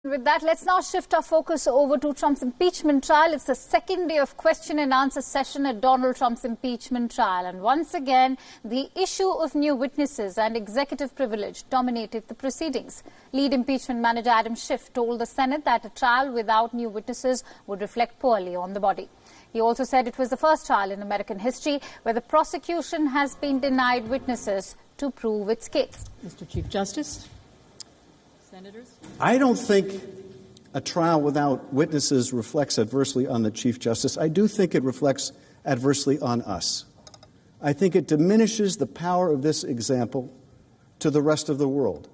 With that, let's now shift our focus over to Trump's impeachment trial. It's the second day of question and answer session at Donald Trump's impeachment trial. And once again, the issue of new witnesses and executive privilege dominated the proceedings. Lead impeachment manager Adam Shiff told the Senate that a trial without new witnesses would reflect poorly on the body. He also said it was the first trial in American history where the prosecution has been denied witnesses to prove its case. Mr. Chief Justice. Senators? I don't think a trial without witnesses reflects adversely on the Chief Justice. I do think it reflects adversely on us. I think it diminishes the power of this example to the rest of the world.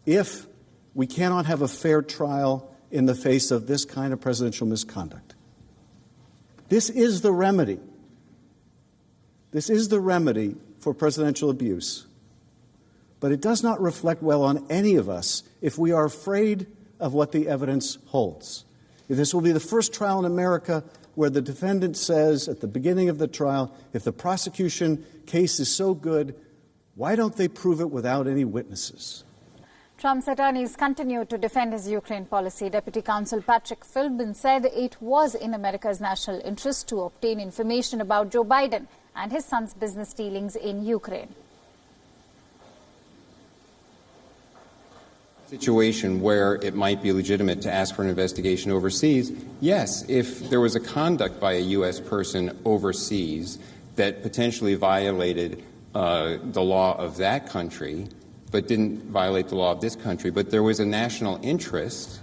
If we cannot have a fair trial in the face of this kind of presidential misconduct. This is the remedy. This is the remedy for presidential abuse. But it does not reflect well on any of us if we are afraid of what the evidence holds. If this will be the first trial in America where the defendant says at the beginning of the trial, if the prosecution case is so good, why don't they prove it without any witnesses? Trump's attorneys continue to defend his Ukraine policy. Deputy Counsel Patrick Philbin said it was in America's national interest to obtain information about Joe Biden and his son's business dealings in Ukraine. Situation where it might be legitimate to ask for an investigation overseas, yes, if there was a conduct by a U.S. person overseas that potentially violated the law of that country, but didn't violate the law of this country, but there was a national interest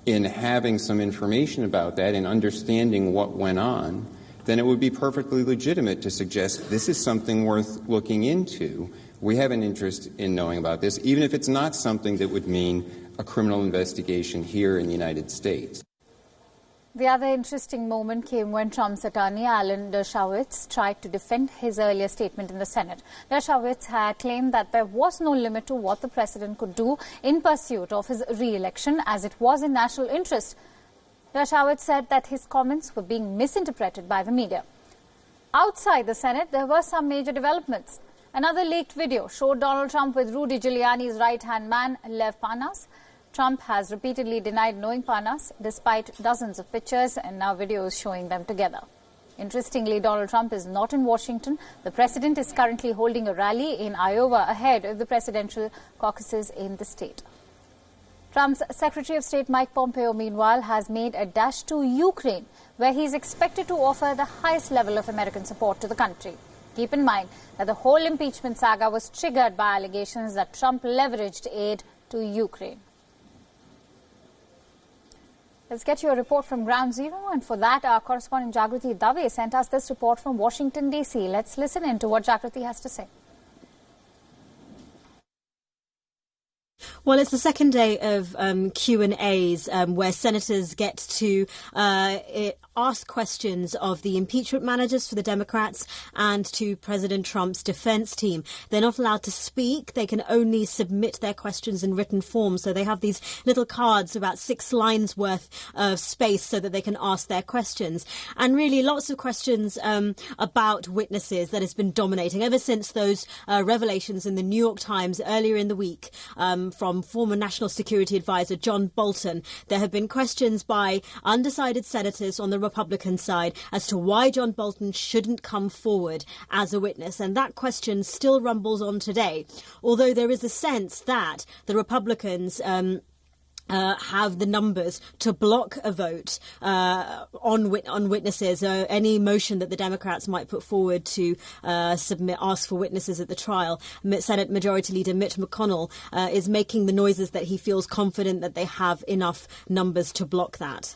in having some information about that and understanding what went on, then it would be perfectly legitimate to suggest this is something worth looking into. We have an interest in knowing about this, even if it's not something that would mean a criminal investigation here in the United States. The other interesting moment came when Trump's attorney, Alan Dershowitz, tried to defend his earlier statement in the Senate. Dershowitz had claimed that there was no limit to what the president could do in pursuit of his re-election, as it was in national interest. Dershowitz said that his comments were being misinterpreted by the media. Outside the Senate, there were some major developments. Another leaked video showed Donald Trump with Rudy Giuliani's right-hand man, Lev Parnas. Trump has repeatedly denied knowing Parnas, despite dozens of pictures and now videos showing them together. Interestingly, Donald Trump is not in Washington. The president is currently holding a rally in Iowa ahead of the presidential caucuses in the state. Trump's Secretary of State Mike Pompeo, meanwhile, has made a dash to Ukraine, where he is expected to offer the highest level of American support to the country. Keep in mind that the whole impeachment saga was triggered by allegations that Trump leveraged aid to Ukraine. Let's get you a report from Ground Zero, and for that, our correspondent Jagriti Dave sent us this report from Washington, D.C. Let's listen in to what Jagriti has to say. Well, it's the second day of Q&As where senators get to ask questions of the impeachment managers for the Democrats and to President Trump's defense team. They're not allowed to speak. They can only submit their questions in written form. So they have these little cards, about 6 lines worth of space, so that they can ask their questions. And really lots of questions about witnesses that has been dominating ever since those revelations in the New York Times earlier in the week from former National Security Advisor John Bolton. There have been questions by undecided senators on the Republican side as to why John Bolton shouldn't come forward as a witness. And that question still rumbles on today, although there is a sense that the Republicans have the numbers to block a vote on witnesses. Any motion that the Democrats might put forward to ask for witnesses at the trial. Senate Majority Leader Mitch McConnell is making the noises that he feels confident that they have enough numbers to block that.